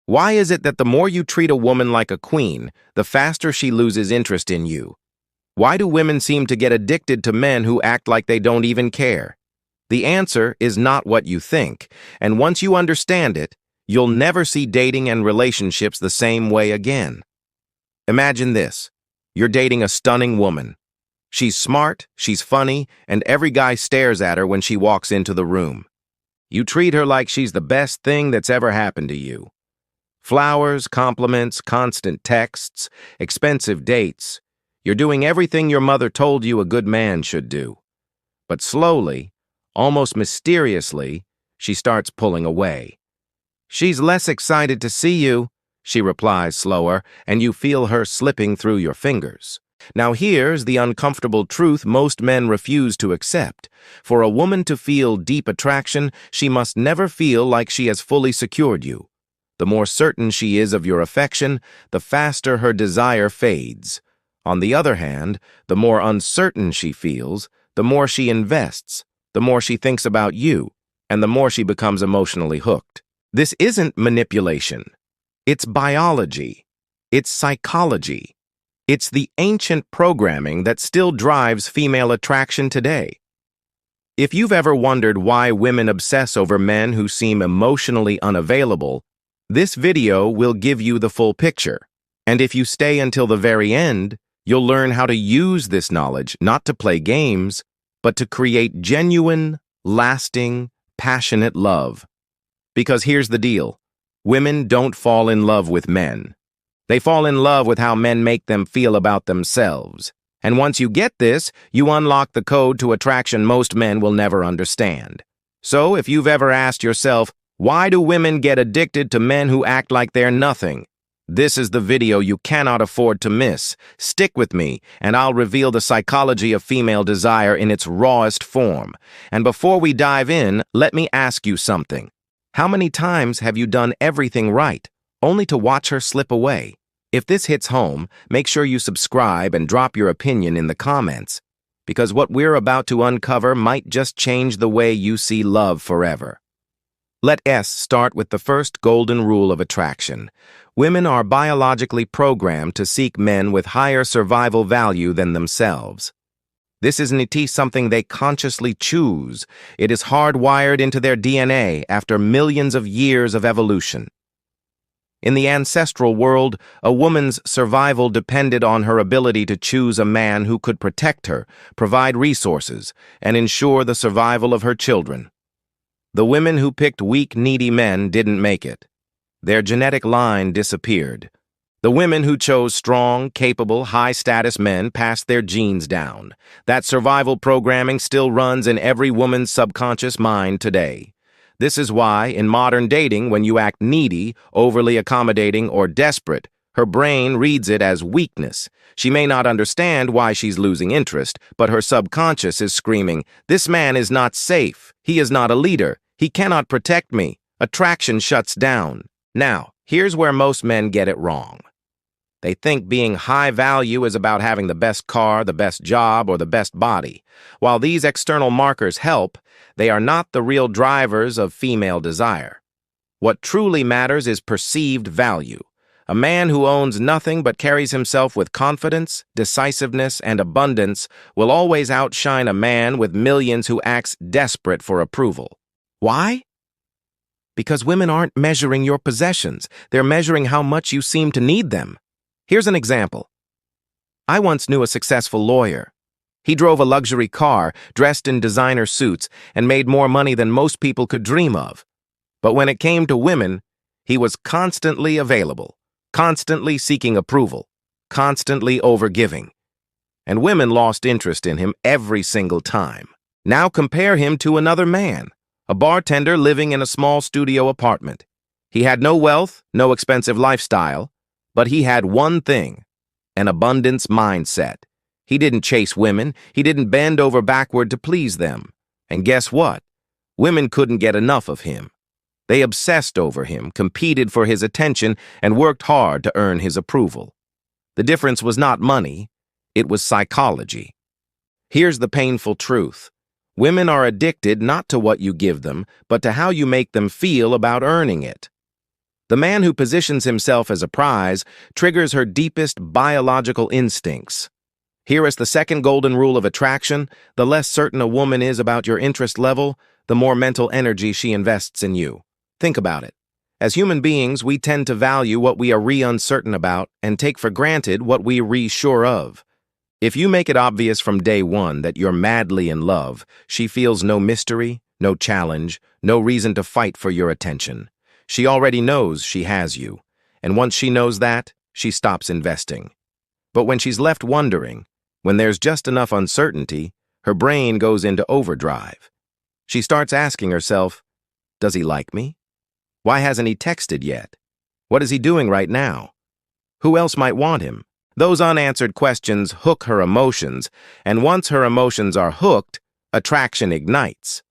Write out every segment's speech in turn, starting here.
Why is it that the more you treat a woman like a queen, the faster she loses interest in you? Why do women seem to get addicted to men who act like they don't even care? The answer is not what you think, and once you understand it, you'll never see dating and relationships the same way again. Imagine this. You're dating a stunning woman. She's smart, she's funny, and every guy stares at her when she walks into the room. You treat her like she's the best thing that's ever happened to you. Flowers, compliments, constant texts, expensive dates. You're doing everything your mother told you a good man should do. But slowly, almost mysteriously, she starts pulling away. She's less excited to see you, she replies slower, and you feel her slipping through your fingers. Now here's the uncomfortable truth most men refuse to accept. For a woman to feel deep attraction, she must never feel like she has fully secured you. The more certain she is of your affection, the faster her desire fades. On the other hand, the more uncertain she feels, the more she invests, the more she thinks about you, and the more she becomes emotionally hooked. This isn't manipulation. It's biology. It's psychology. It's the ancient programming that still drives female attraction today. If you've ever wondered why women obsess over men who seem emotionally unavailable, this video will give you the full picture. And if you stay until the very end, you'll learn how to use this knowledge not to play games, but to create genuine, lasting, passionate love. Because here's the deal. Women don't fall in love with men. They fall in love with how men make them feel about themselves. And once you get this, you unlock the code to attraction most men will never understand. So if you've ever asked yourself, why do women get addicted to men who act like they're nothing? This is the video you cannot afford to miss. Stick with me, and I'll reveal the psychology of female desire in its rawest form. And before we dive in, let me ask you something. How many times have you done everything right, only to watch her slip away? If this hits home, make sure you subscribe and drop your opinion in the comments, because what we're about to uncover might just change the way you see love forever. Let us start with the first golden rule of attraction. Women are biologically programmed to seek men with higher survival value than themselves. This isn't something they consciously choose. It is hardwired into their DNA after millions of years of evolution. In the ancestral world, a woman's survival depended on her ability to choose a man who could protect her, provide resources, and ensure the survival of her children. The women who picked weak, needy men didn't make it. Their genetic line disappeared. The women who chose strong, capable, high-status men passed their genes down. That survival programming still runs in every woman's subconscious mind today. This is why, in modern dating, when you act needy, overly accommodating, or desperate, her brain reads it as weakness. She may not understand why she's losing interest, but her subconscious is screaming, "This man is not safe. He is not a leader. He cannot protect me." Attraction shuts down. Now, here's where most men get it wrong. They think being high value is about having the best car, the best job, or the best body. While these external markers help, they are not the real drivers of female desire. What truly matters is perceived value. A man who owns nothing but carries himself with confidence, decisiveness, and abundance will always outshine a man with millions who acts desperate for approval. Why? Because women aren't measuring your possessions. They're measuring how much you seem to need them. Here's an example. I once knew a successful lawyer. He drove a luxury car, dressed in designer suits, and made more money than most people could dream of. But when it came to women, he was constantly available, constantly seeking approval, constantly overgiving. And women lost interest in him every single time. Now compare him to another man, a bartender living in a small studio apartment. He had no wealth, no expensive lifestyle, but he had one thing, an abundance mindset. He didn't chase women. He didn't bend over backward to please them. And guess what? Women couldn't get enough of him. They obsessed over him, competed for his attention, and worked hard to earn his approval. The difference was not money, it was psychology. Here's the painful truth. Women are addicted not to what you give them, but to how you make them feel about earning it. The man who positions himself as a prize triggers her deepest biological instincts. Here is the second golden rule of attraction: the less certain a woman is about your interest level, the more mental energy she invests in you. Think about it. As human beings, we tend to value what we are uncertain about and take for granted what we are sure of. If you make it obvious from day one that you're madly in love, she feels no mystery, no challenge, no reason to fight for your attention. She already knows she has you, and once she knows that, she stops investing. But when she's left wondering, when there's just enough uncertainty, her brain goes into overdrive. She starts asking herself, does he like me? Why hasn't he texted yet? What is he doing right now? Who else might want him? Those unanswered questions hook her emotions, and once her emotions are hooked, attraction ignites.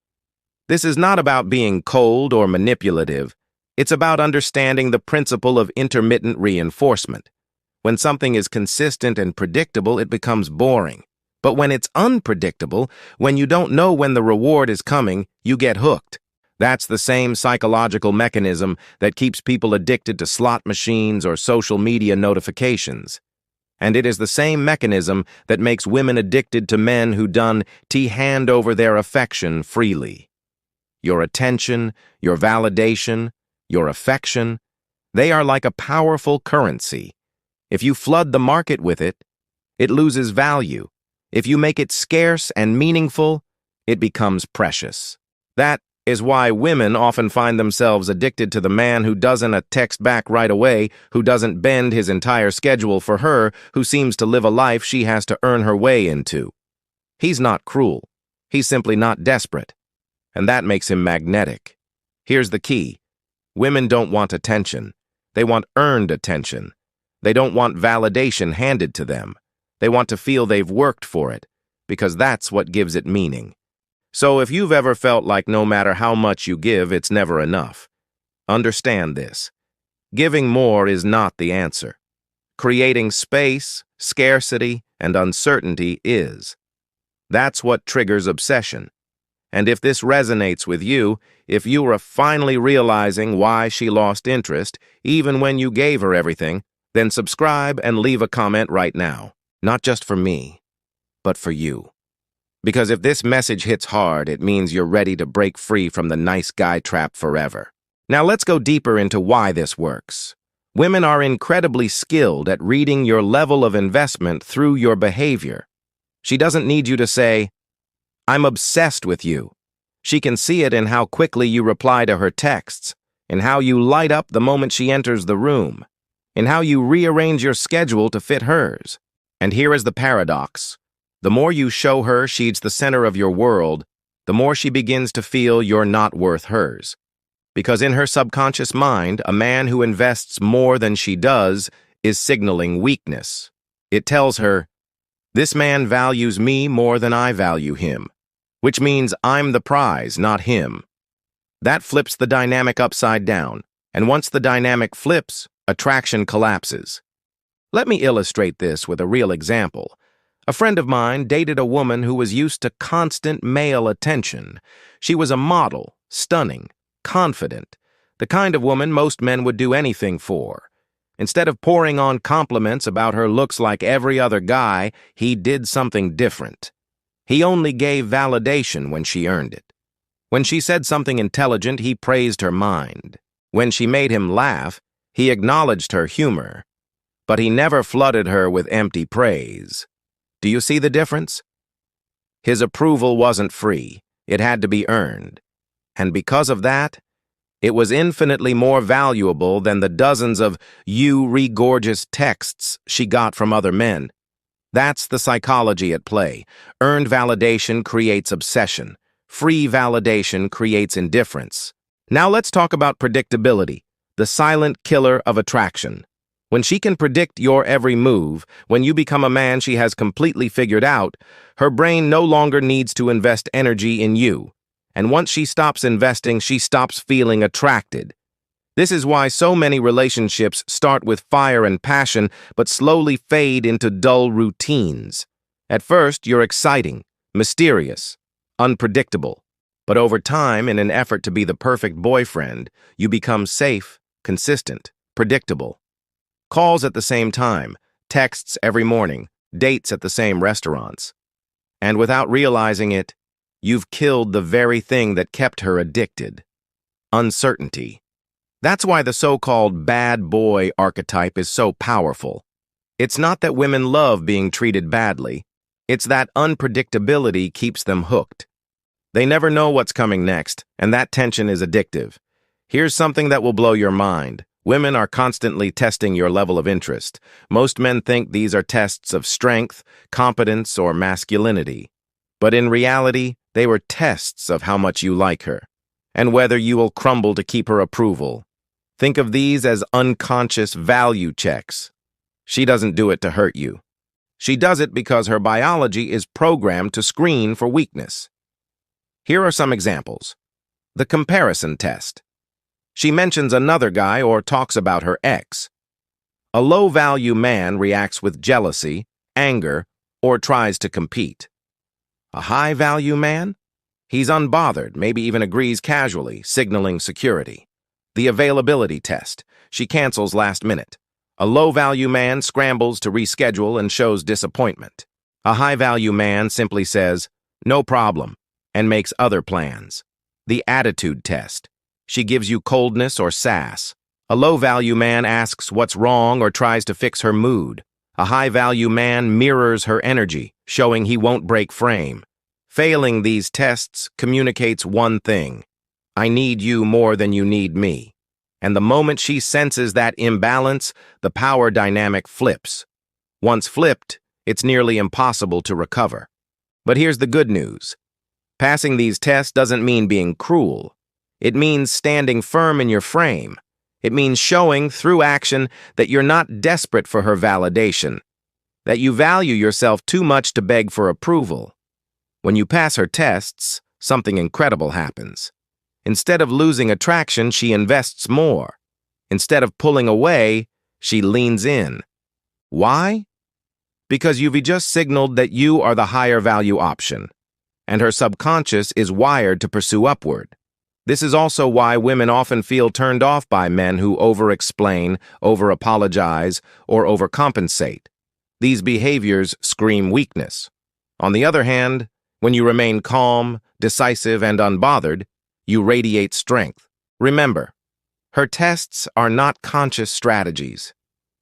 This is not about being cold or manipulative. It's about understanding the principle of intermittent reinforcement. When something is consistent and predictable, it becomes boring. But when it's unpredictable, when you don't know when the reward is coming, you get hooked. That's the same psychological mechanism that keeps people addicted to slot machines or social media notifications. And it is the same mechanism that makes women addicted to men who hand over their affection freely. Your attention, your validation, your affection, they are like a powerful currency. If you flood the market with it, it loses value. If you make it scarce and meaningful, it becomes precious. That is why women often find themselves addicted to the man who doesn't text back right away, who doesn't bend his entire schedule for her, who seems to live a life she has to earn her way into. He's not cruel. He's simply not desperate. And that makes him magnetic. Here's the key. Women don't want attention. They want earned attention. They don't want validation handed to them. They want to feel they've worked for it, because that's what gives it meaning. So if you've ever felt like no matter how much you give, it's never enough, understand this. Giving more is not the answer. Creating space, scarcity, and uncertainty is. That's what triggers obsession. And if this resonates with you, if you are finally realizing why she lost interest, even when you gave her everything, then subscribe and leave a comment right now. Not just for me, but for you. Because if this message hits hard, it means you're ready to break free from the nice guy trap forever. Now let's go deeper into why this works. Women are incredibly skilled at reading your level of investment through your behavior. She doesn't need you to say, "I'm obsessed with you." She can see it in how quickly you reply to her texts, in how you light up the moment she enters the room, in how you rearrange your schedule to fit hers. And here is the paradox. The more you show her she's the center of your world, the more she begins to feel you're not worth hers. Because in her subconscious mind, a man who invests more than she does is signaling weakness. It tells her, this man values me more than I value him, which means I'm the prize, not him. That flips the dynamic upside down, and once the dynamic flips, attraction collapses. Let me illustrate this with a real example. A friend of mine dated a woman who was used to constant male attention. She was a model, stunning, confident, the kind of woman most men would do anything for. Instead of pouring on compliments about her looks like every other guy, he did something different. He only gave validation when she earned it. When she said something intelligent, he praised her mind. When she made him laugh, he acknowledged her humor. But he never flooded her with empty praise. Do you see the difference? His approval wasn't free. It had to be earned. And because of that, it was infinitely more valuable than the dozens of gorgeous texts she got from other men. That's the psychology at play. Earned validation creates obsession. Free validation creates indifference. Now let's talk about predictability, the silent killer of attraction. When she can predict your every move, when you become a man she has completely figured out, her brain no longer needs to invest energy in you. And once she stops investing, she stops feeling attracted. This is why so many relationships start with fire and passion, but slowly fade into dull routines. At first, you're exciting, mysterious, unpredictable. But over time, in an effort to be the perfect boyfriend, you become safe, consistent, predictable. Calls at the same time, texts every morning, dates at the same restaurants. And without realizing it, you've killed the very thing that kept her addicted. Uncertainty. That's why the so-called bad boy archetype is so powerful. It's not that women love being treated badly. It's that unpredictability keeps them hooked. They never know what's coming next, and that tension is addictive. Here's something that will blow your mind. Women are constantly testing your level of interest. Most men think these are tests of strength, competence, or masculinity. But in reality, they were tests of how much you like her, and whether you will crumble to keep her approval. Think of these as unconscious value checks. She doesn't do it to hurt you. She does it because her biology is programmed to screen for weakness. Here are some examples. The comparison test. She mentions another guy or talks about her ex. A low-value man reacts with jealousy, anger, or tries to compete. A high-value man? He's unbothered, maybe even agrees casually, signaling security. The availability test. She cancels last minute. A low-value man scrambles to reschedule and shows disappointment. A high-value man simply says, "No problem," and makes other plans. The attitude test. She gives you coldness or sass. A low-value man asks what's wrong or tries to fix her mood. A high-value man mirrors her energy, showing he won't break frame. Failing these tests communicates one thing: I need you more than you need me. And the moment she senses that imbalance, the power dynamic flips. Once flipped, it's nearly impossible to recover. But here's the good news. Passing these tests doesn't mean being cruel. It means standing firm in your frame. It means showing, through action, that you're not desperate for her validation, that you value yourself too much to beg for approval. When you pass her tests, something incredible happens. Instead of losing attraction, she invests more. Instead of pulling away, she leans in. Why? Because you've just signaled that you are the higher value option, and her subconscious is wired to pursue upward. This is also why women often feel turned off by men who over-explain, over-apologize, or overcompensate. These behaviors scream weakness. On the other hand, when you remain calm, decisive, and unbothered, you radiate strength. Remember, her tests are not conscious strategies.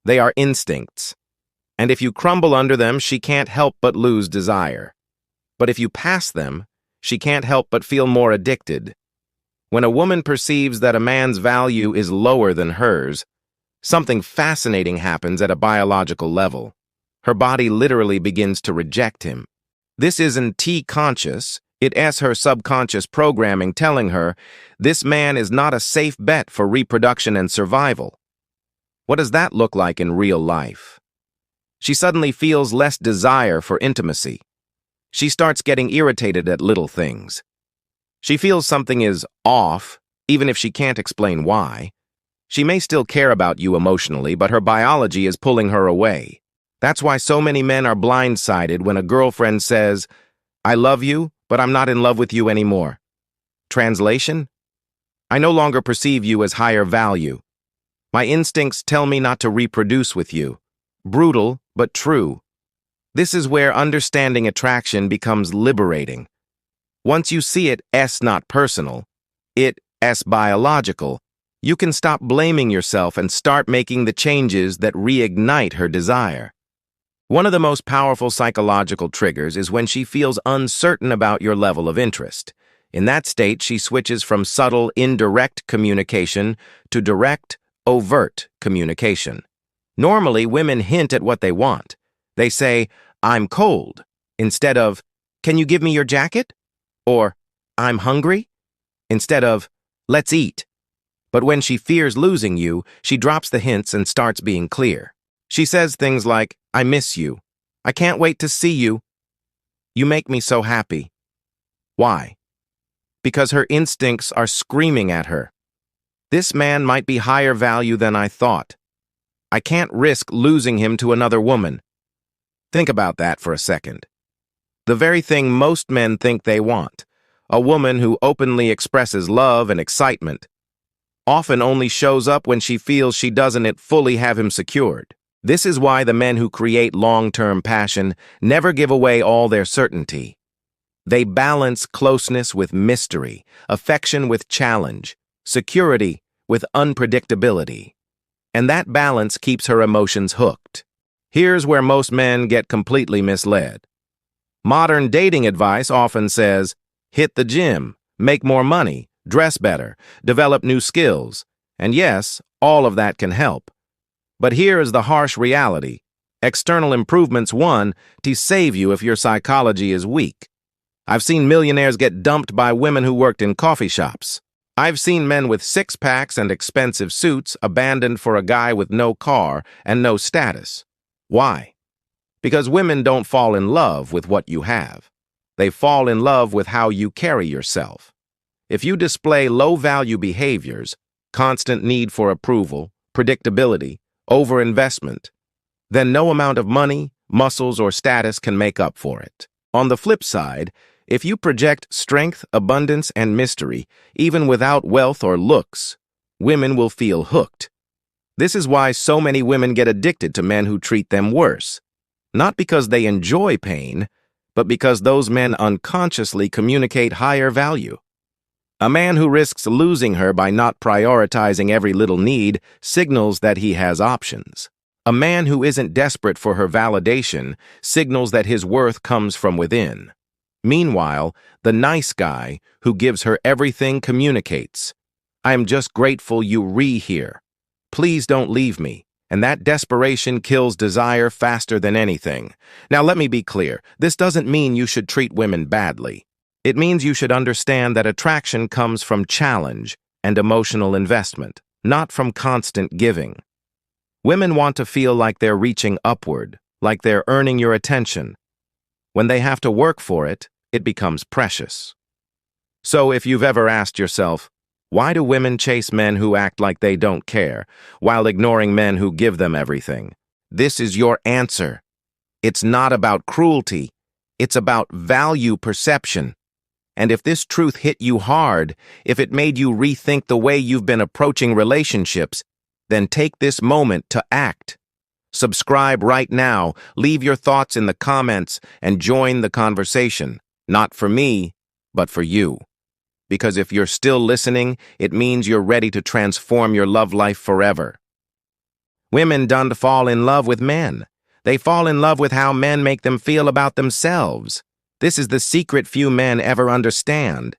They are instincts. And if you crumble under them, she can't help but lose desire. But if you pass them, she can't help but feel more addicted. When a woman perceives that a man's value is lower than hers, something fascinating happens at a biological level. Her body literally begins to reject him. This isn't T-conscious. It's her subconscious programming telling her this man is not a safe bet for reproduction and survival. What does that look like in real life? She suddenly feels less desire for intimacy. She starts getting irritated at little things. She feels something is off, even if she can't explain why. She may still care about you emotionally, but her biology is pulling her away. That's why so many men are blindsided when a girlfriend says, "I love you, but I'm not in love with you anymore." Translation? I no longer perceive you as higher value. My instincts tell me not to reproduce with you. Brutal, but true. This is where understanding attraction becomes liberating. Once you see it's not personal, it's biological, you can stop blaming yourself and start making the changes that reignite her desire. One of the most powerful psychological triggers is when she feels uncertain about your level of interest. In that state, she switches from subtle, indirect communication to direct, overt communication. Normally, women hint at what they want. They say, "I'm cold," instead of, "Can you give me your jacket?" Or, "I'm hungry," instead of, "Let's eat." But when she fears losing you, she drops the hints and starts being clear. She says things like, "I miss you. I can't wait to see you. You make me so happy." Why? Because her instincts are screaming at her. This man might be higher value than I thought. I can't risk losing him to another woman. Think about that for a second. The very thing most men think they want, a woman who openly expresses love and excitement. often only shows up when she feels she doesn't fully have him secured. This is why the men who create long-term passion never give away all their certainty. They balance closeness with mystery, affection with challenge, security with unpredictability. And that balance keeps her emotions hooked. Here's where most men get completely misled. Modern dating advice often says, hit the gym, make more money, dress better, develop new skills. And yes, all of that can help. But here is the harsh reality. External improvements to save you if your psychology is weak. I've seen millionaires get dumped by women who worked in coffee shops. I've seen men with six-packs and expensive suits abandoned for a guy with no car and no status. Why? Because women don't fall in love with what you have. They fall in love with how you carry yourself. If you display low-value behaviors, constant need for approval, predictability, overinvestment, then no amount of money, muscles, or status can make up for it. On the flip side, if you project strength, abundance, and mystery, even without wealth or looks, women will feel hooked. This is why so many women get addicted to men who treat them worse. Not because they enjoy pain, but because those men unconsciously communicate higher value. A man who risks losing her by not prioritizing every little need signals that he has options. A man who isn't desperate for her validation signals that his worth comes from within. Meanwhile, the nice guy who gives her everything communicates, I am just grateful you're here. Please don't leave me. And that desperation kills desire faster than anything. Now let me be clear, this doesn't mean you should treat women badly. It means you should understand that attraction comes from challenge and emotional investment, not from constant giving. Women want to feel like they're reaching upward, like they're earning your attention. When they have to work for it, it becomes precious. So if you've ever asked yourself, why do women chase men who act like they don't care, while ignoring men who give them everything? This is your answer. It's not about cruelty. It's about value perception. And if this truth hit you hard, if it made you rethink the way you've been approaching relationships, then take this moment to act. Subscribe right now, leave your thoughts in the comments, and join the conversation. Not for me, but for you. Because if you're still listening, it means you're ready to transform your love life forever. Women don't fall in love with men. They fall in love with how men make them feel about themselves. This is the secret few men ever understand.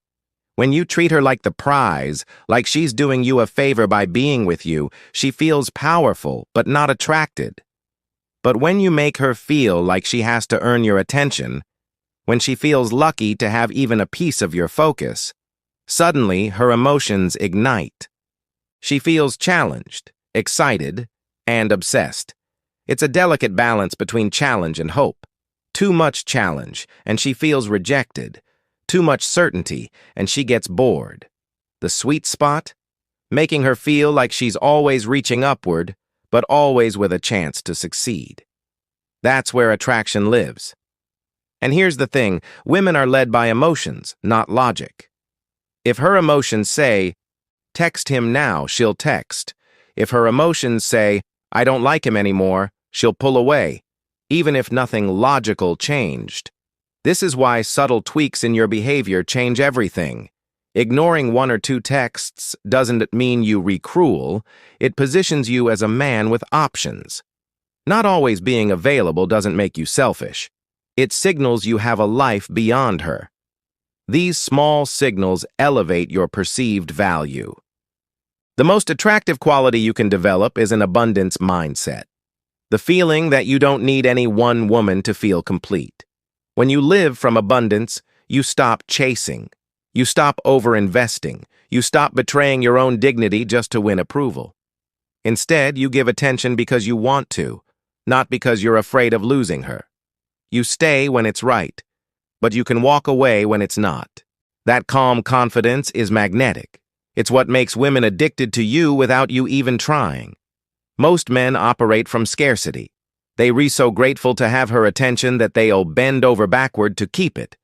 When you treat her like the prize, like she's doing you a favor by being with you, she feels powerful but not attracted. But when you make her feel like she has to earn your attention, when she feels lucky to have even a piece of your focus, suddenly her emotions ignite. She feels challenged, excited, and obsessed. It's a delicate balance between challenge and hope. Too much challenge, and she feels rejected. Too much certainty, and she gets bored. The sweet spot? Making her feel like she's always reaching upward, but always with a chance to succeed. That's where attraction lives. And here's the thing, women are led by emotions, not logic. If her emotions say, text him now, she'll text. If her emotions say, I don't like him anymore, she'll pull away, even if nothing logical changed. This is why subtle tweaks in your behavior change everything. Ignoring one or two texts doesn't mean you recruel, it positions you as a man with options. Not always being available doesn't make you selfish. It signals you have a life beyond her. These small signals elevate your perceived value. The most attractive quality you can develop is an abundance mindset. The feeling that you don't need any one woman to feel complete. When you live from abundance, you stop chasing. You stop overinvesting. You stop betraying your own dignity just to win approval. Instead, you give attention because you want to, not because you're afraid of losing her. You stay when it's right, but you can walk away when it's not. That calm confidence is magnetic. It's what makes women addicted to you without you even trying. Most men operate from scarcity. They're so grateful to have her attention that they'll bend over backward to keep it.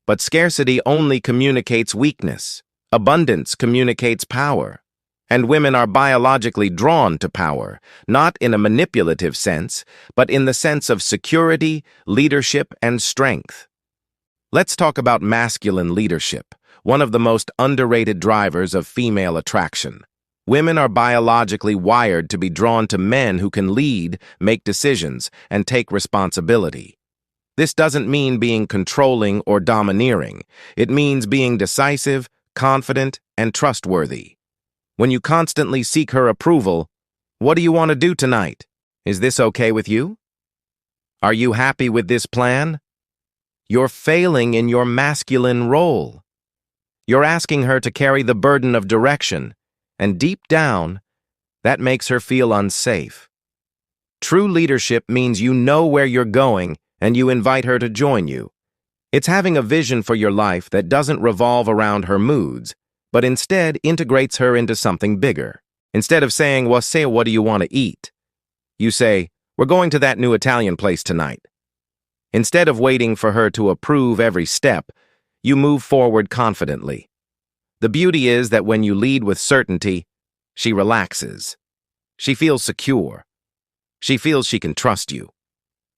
But scarcity only communicates weakness. Abundance communicates power. And women are biologically drawn to power, not in a manipulative sense, but in the sense of security, leadership, and strength. Let's talk about masculine leadership, one of the most underrated drivers of female attraction. Women are biologically wired to be drawn to men who can lead, make decisions, and take responsibility. This doesn't mean being controlling or domineering. It means being decisive, confident, and trustworthy. When you constantly seek her approval, "What do you want to do tonight? Is this okay with you? Are you happy with this plan?" You're failing in your masculine role. You're asking her to carry the burden of direction, and deep down, that makes her feel unsafe. True leadership means you know where you're going and you invite her to join you. It's having a vision for your life that doesn't revolve around her moods, but instead integrates her into something bigger. Instead of saying, "Well, say, what do you want to eat?" you say, "We're going to that new Italian place tonight." Instead of waiting for her to approve every step, you move forward confidently. The beauty is that when you lead with certainty, she relaxes. She feels secure. She feels she can trust you.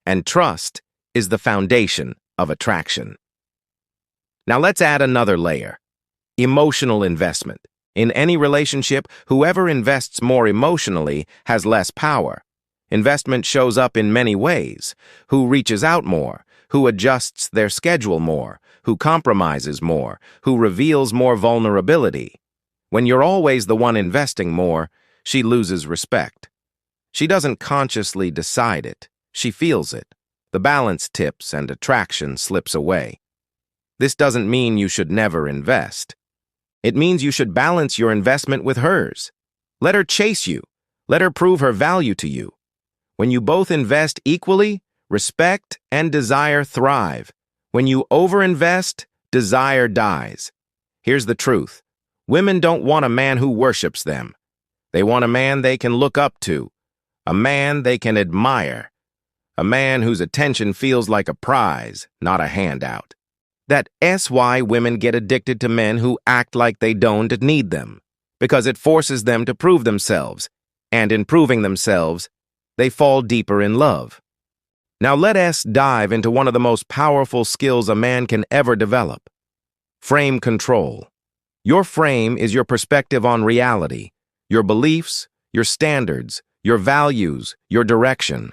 And trust is the foundation of attraction. Now let's add another layer: emotional investment. In any relationship, whoever invests more emotionally has less power. Investment shows up in many ways: who reaches out more, who adjusts their schedule more, who compromises more, who reveals more vulnerability. When you're always the one investing more, she loses respect. She doesn't consciously decide it. She feels it. The balance tips and attraction slips away. This doesn't mean you should never invest. It means you should balance your investment with hers. Let her chase you. Let her prove her value to you. When you both invest equally, respect and desire thrive. When you overinvest, desire dies. Here's the truth: women don't want a man who worships them. They want a man they can look up to, a man they can admire, a man whose attention feels like a prize, not a handout. That's why women get addicted to men who act like they don't need them, because it forces them to prove themselves, and in proving themselves, they fall deeper in love. Now let us dive into one of the most powerful skills a man can ever develop: frame control. Your frame is your perspective on reality, your beliefs, your standards, your values, your direction.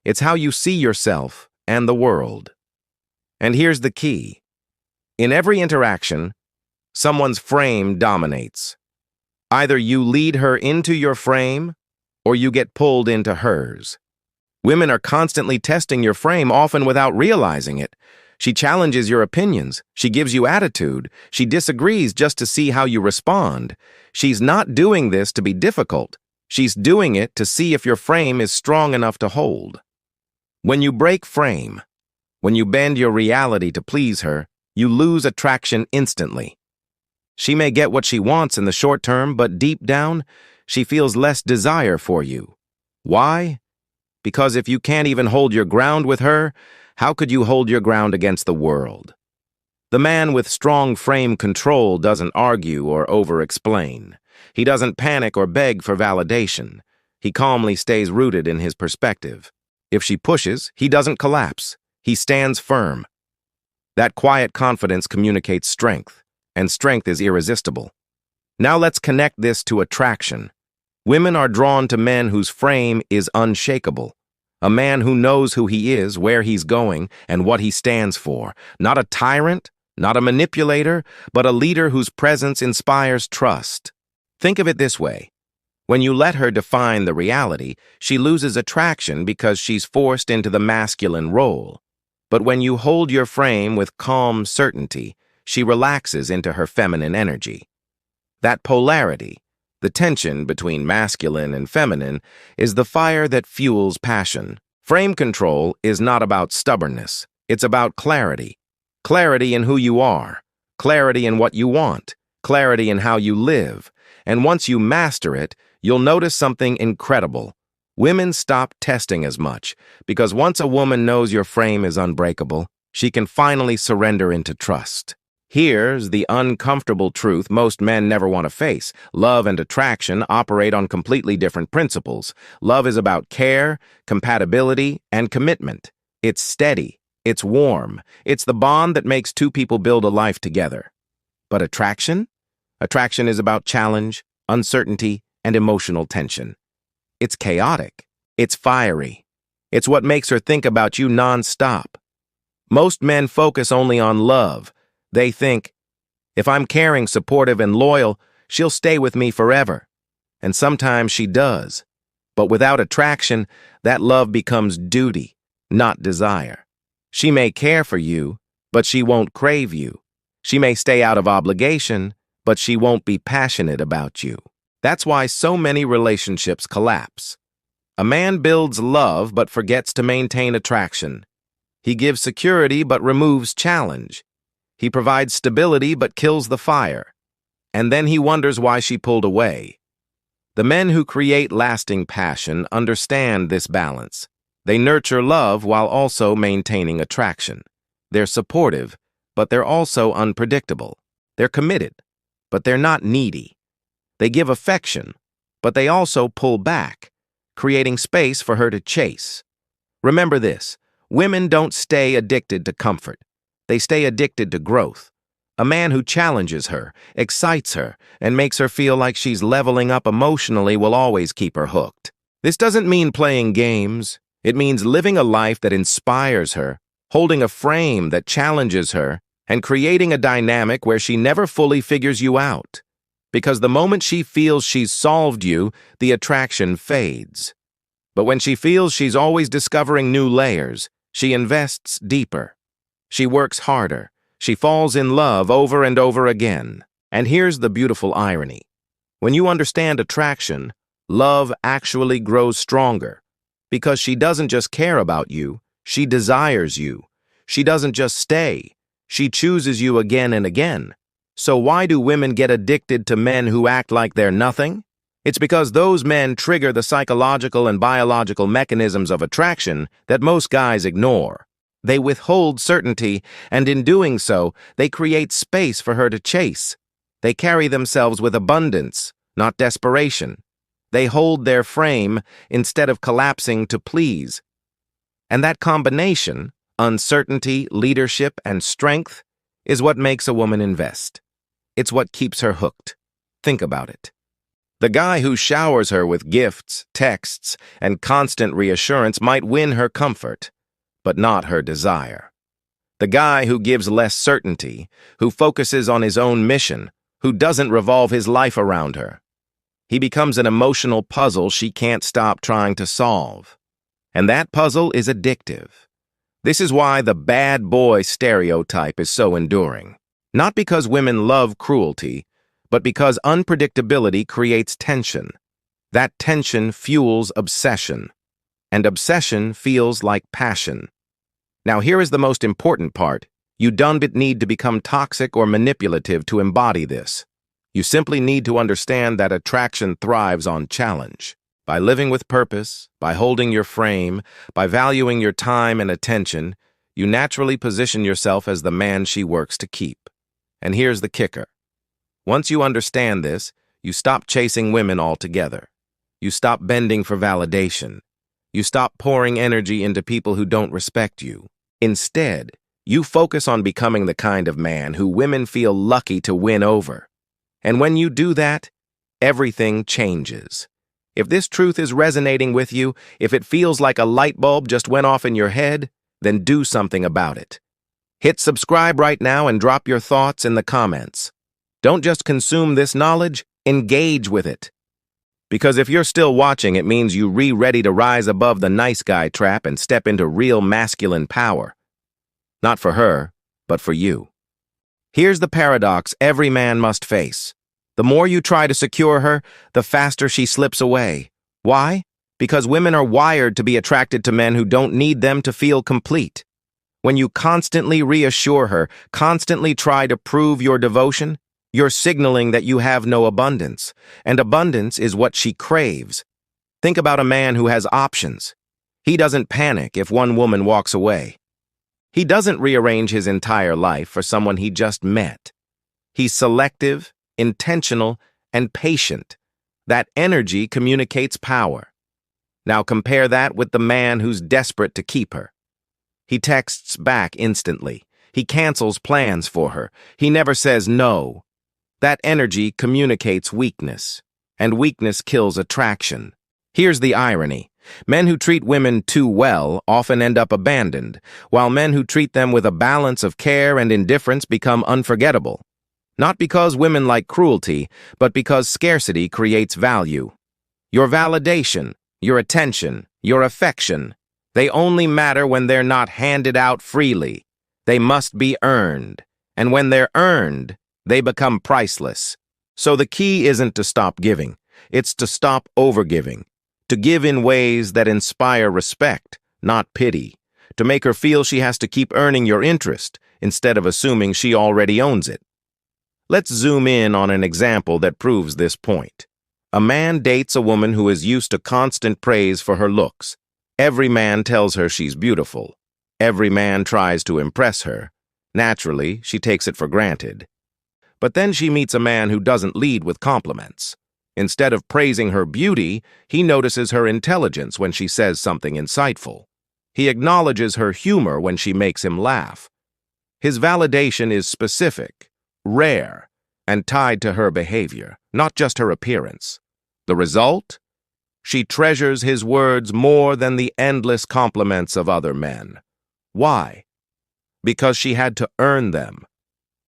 It's how you see yourself and the world. And here's the key: in every interaction, someone's frame dominates. Either you lead her into your frame, or you get pulled into hers. Women are constantly testing your frame, often without realizing it. She challenges your opinions. She gives you attitude. She disagrees just to see how you respond. She's not doing this to be difficult. She's doing it to see if your frame is strong enough to hold. When you break frame, when you bend your reality to please her, you lose attraction instantly. She may get what she wants in the short term, but deep down, she feels less desire for you. Why? Because if you can't even hold your ground with her, how could you hold your ground against the world? The man with strong frame control doesn't argue or over-explain. He doesn't panic or beg for validation. He calmly stays rooted in his perspective. If she pushes, he doesn't collapse. He stands firm. That quiet confidence communicates strength, and strength is irresistible. Now let's connect this to attraction. Women are drawn to men whose frame is unshakable. A man who knows who he is, where he's going, and what he stands for. Not a tyrant, not a manipulator, but a leader whose presence inspires trust. Think of it this way: when you let her define the reality, she loses attraction because she's forced into the masculine role. But when you hold your frame with calm certainty, she relaxes into her feminine energy. That polarity, the tension between masculine and feminine, is the fire that fuels passion. Frame control is not about stubbornness. It's about clarity. Clarity in who you are, clarity in what you want, clarity in how you live. And once you master it, you'll notice something incredible. Women stop testing as much, because once a woman knows your frame is unbreakable, she can finally surrender into trust. Here's the uncomfortable truth most men never want to face. Love and attraction operate on completely different principles. Love is about care, compatibility, and commitment. It's steady. It's warm. It's the bond that makes two people build a life together. But attraction? Attraction is about challenge, uncertainty, and emotional tension. It's chaotic. It's fiery. It's what makes her think about you nonstop. Most men focus only on love. They think, if I'm caring, supportive, and loyal, she'll stay with me forever. And sometimes she does. But without attraction, that love becomes duty, not desire. She may care for you, but she won't crave you. She may stay out of obligation, but she won't be passionate about you. That's why so many relationships collapse. A man builds love but forgets to maintain attraction. He gives security but removes challenge. He provides stability but kills the fire. And then he wonders why she pulled away. The men who create lasting passion understand this balance. They nurture love while also maintaining attraction. They're supportive, but they're also unpredictable. They're committed, but they're not needy. They give affection, but they also pull back, creating space for her to chase. Remember this, women don't stay addicted to comfort. They stay addicted to growth. A man who challenges her, excites her, and makes her feel like she's leveling up emotionally will always keep her hooked. This doesn't mean playing games. It means living a life that inspires her, holding a frame that challenges her, and creating a dynamic where she never fully figures you out. Because the moment she feels she's solved you, the attraction fades. But when she feels she's always discovering new layers, she invests deeper. She works harder. She falls in love over and over again. And here's the beautiful irony. When you understand attraction, love actually grows stronger. Because she doesn't just care about you, she desires you. She doesn't just stay, she chooses you again and again. So why do women get addicted to men who act like they're nothing? It's because those men trigger the psychological and biological mechanisms of attraction that most guys ignore. They withhold certainty, and in doing so, they create space for her to chase. They carry themselves with abundance, not desperation. They hold their frame instead of collapsing to please. And that combination, uncertainty, leadership, and strength, is what makes a woman invest. It's what keeps her hooked. Think about it. The guy who showers her with gifts, texts, and constant reassurance might win her comfort, but not her desire. The guy who gives less certainty, who focuses on his own mission, who doesn't revolve his life around her. He becomes an emotional puzzle she can't stop trying to solve. And that puzzle is addictive. This is why the bad boy stereotype is so enduring. Not because women love cruelty, but because unpredictability creates tension. That tension fuels obsession, and obsession feels like passion. Now here is the most important part. You don't need to become toxic or manipulative to embody this. You simply need to understand that attraction thrives on challenge. By living with purpose, by holding your frame, by valuing your time and attention, you naturally position yourself as the man she works to keep. And here's the kicker. Once you understand this, you stop chasing women altogether. You stop bending for validation. You stop pouring energy into people who don't respect you. Instead, you focus on becoming the kind of man who women feel lucky to win over. And when you do that, everything changes. If this truth is resonating with you, if it feels like a light bulb just went off in your head, then do something about it. Hit subscribe right now and drop your thoughts in the comments. Don't just consume this knowledge, engage with it. Because if you're still watching, it means you're ready to rise above the nice guy trap and step into real masculine power. Not for her, but for you. Here's the paradox every man must face. The more you try to secure her, the faster she slips away. Why? Because women are wired to be attracted to men who don't need them to feel complete. When you constantly reassure her, constantly try to prove your devotion, you're signaling that you have no abundance, and abundance is what she craves. Think about a man who has options. He doesn't panic if one woman walks away. He doesn't rearrange his entire life for someone he just met. He's selective, intentional, and patient. That energy communicates power. Now compare that with the man who's desperate to keep her. He texts back instantly. He cancels plans for her. He never says no. That energy communicates weakness, and weakness kills attraction. Here's the irony. Men who treat women too well often end up abandoned, while men who treat them with a balance of care and indifference become unforgettable. Not because women like cruelty, but because scarcity creates value. Your validation, your attention, your affection, they only matter when they're not handed out freely. They must be earned, and when they're earned, they become priceless. So the key isn't to stop giving, it's to stop overgiving. To give in ways that inspire respect, not pity. To make her feel she has to keep earning your interest instead of assuming she already owns it. Let's zoom in on an example that proves this point. A man dates a woman who is used to constant praise for her looks. Every man tells her she's beautiful. Every man tries to impress her. Naturally, she takes it for granted. But then she meets a man who doesn't lead with compliments. Instead of praising her beauty, he notices her intelligence when she says something insightful. He acknowledges her humor when she makes him laugh. His validation is specific, rare, and tied to her behavior, not just her appearance. The result? She treasures his words more than the endless compliments of other men. Why? Because she had to earn them.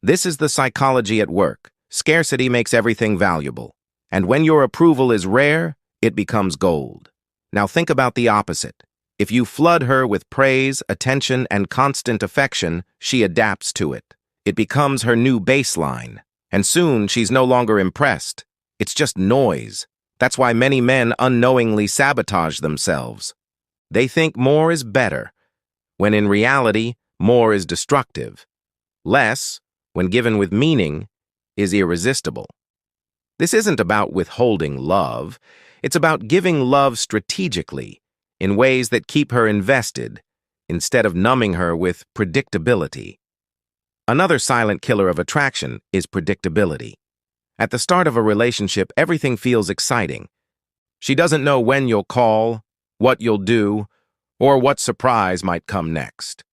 This is the psychology at work. Scarcity makes everything valuable. And when your approval is rare, it becomes gold. Now think about the opposite. If you flood her with praise, attention, and constant affection, she adapts to it. It becomes her new baseline. And soon she's no longer impressed. It's just noise. That's why many men unknowingly sabotage themselves. They think more is better, when in reality, more is destructive. Less, when given with meaning, is irresistible. This isn't about withholding love. It's about giving love strategically, in ways that keep her invested, instead of numbing her with predictability. Another silent killer of attraction is predictability. At the start of a relationship, everything feels exciting. She doesn't know when you'll call, what you'll do, or what surprise might come next.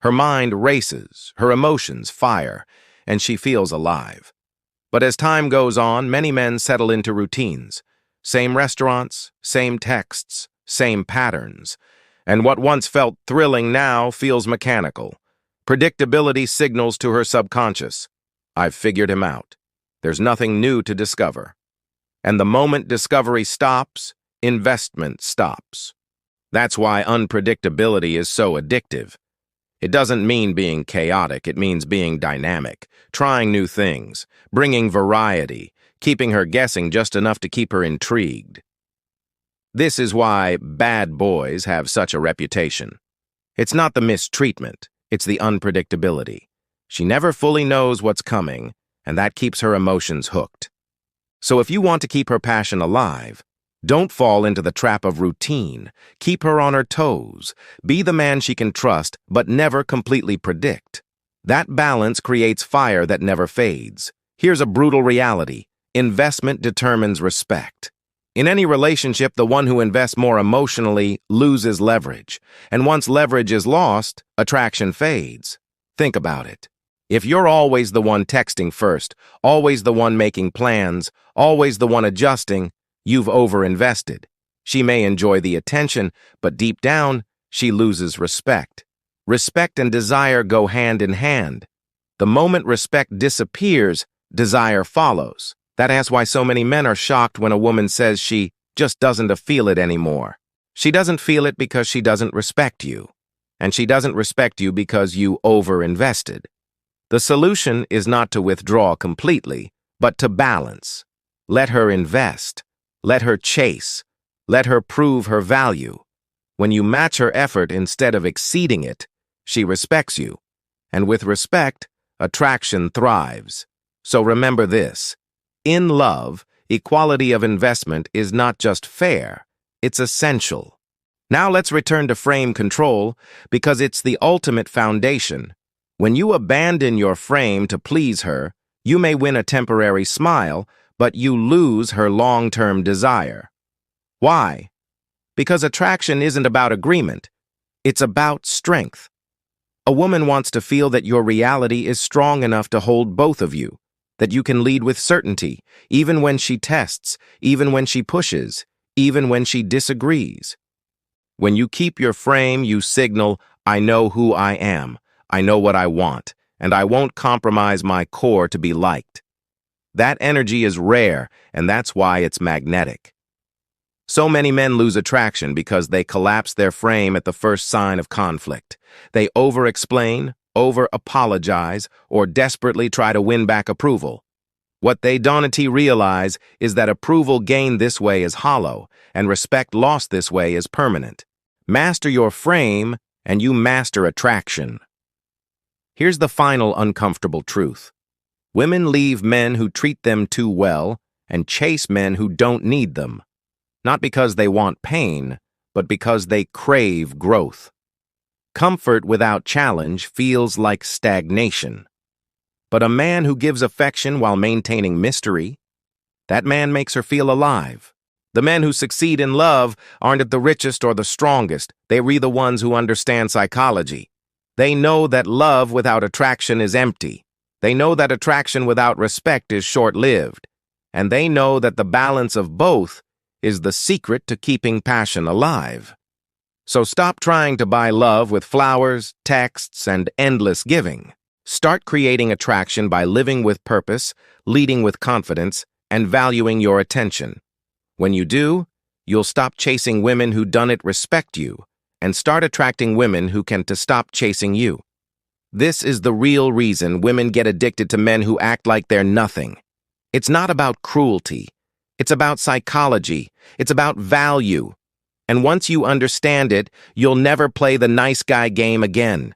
Her mind races, her emotions fire, and she feels alive. But as time goes on, many men settle into routines. Same restaurants, same texts, same patterns. And what once felt thrilling now feels mechanical. Predictability signals to her subconscious. I've figured him out. There's nothing new to discover. And the moment discovery stops, investment stops. That's why unpredictability is so addictive. It doesn't mean being chaotic, it means being dynamic, trying new things, bringing variety, keeping her guessing just enough to keep her intrigued. This is why bad boys have such a reputation. It's not the mistreatment, it's the unpredictability. She never fully knows what's coming, and that keeps her emotions hooked. So if you want to keep her passion alive, don't fall into the trap of routine. Keep her on her toes. Be the man she can trust, but never completely predict. That balance creates fire that never fades. Here's a brutal reality. Investment determines respect. In any relationship, the one who invests more emotionally loses leverage. And once leverage is lost, attraction fades. Think about it. If you're always the one texting first, always the one making plans, always the one adjusting, you've overinvested. She may enjoy the attention, but deep down, she loses respect. Respect and desire go hand in hand. The moment respect disappears, desire follows. That's why so many men are shocked when a woman says she just doesn't feel it anymore. She doesn't feel it because she doesn't respect you. And she doesn't respect you because you overinvested. The solution is not to withdraw completely, but to balance. Let her invest. Let her chase. Let her prove her value. When you match her effort instead of exceeding it, she respects you. And with respect, attraction thrives. So remember this. In love, equality of investment is not just fair, it's essential. Now let's return to frame control because it's the ultimate foundation. When you abandon your frame to please her, you may win a temporary smile, but you lose her long-term desire. Why? Because attraction isn't about agreement. It's about strength. A woman wants to feel that your reality is strong enough to hold both of you, that you can lead with certainty, even when she tests, even when she pushes, even when she disagrees. When you keep your frame, you signal, I know who I am, I know what I want, and I won't compromise my core to be liked. That energy is rare, and that's why it's magnetic. So many men lose attraction because they collapse their frame at the first sign of conflict. They over-explain, over-apologize, or desperately try to win back approval. What they don't realize is that approval gained this way is hollow, and respect lost this way is permanent. Master your frame, and you master attraction. Here's the final uncomfortable truth. Women leave men who treat them too well and chase men who don't need them. Not because they want pain, but because they crave growth. Comfort without challenge feels like stagnation. But a man who gives affection while maintaining mystery, that man makes her feel alive. The men who succeed in love aren't the richest or the strongest. They're the ones who understand psychology. They know that love without attraction is empty. They know that attraction without respect is short-lived. And they know that the balance of both is the secret to keeping passion alive. So stop trying to buy love with flowers, texts, and endless giving. Start creating attraction by living with purpose, leading with confidence, and valuing your attention. When you do, you'll stop chasing women who don't respect you, and start attracting women who can stop chasing you. This is the real reason women get addicted to men who act like they're nothing. It's not about cruelty. It's about psychology. It's about value. And once you understand it, you'll never play the nice guy game again.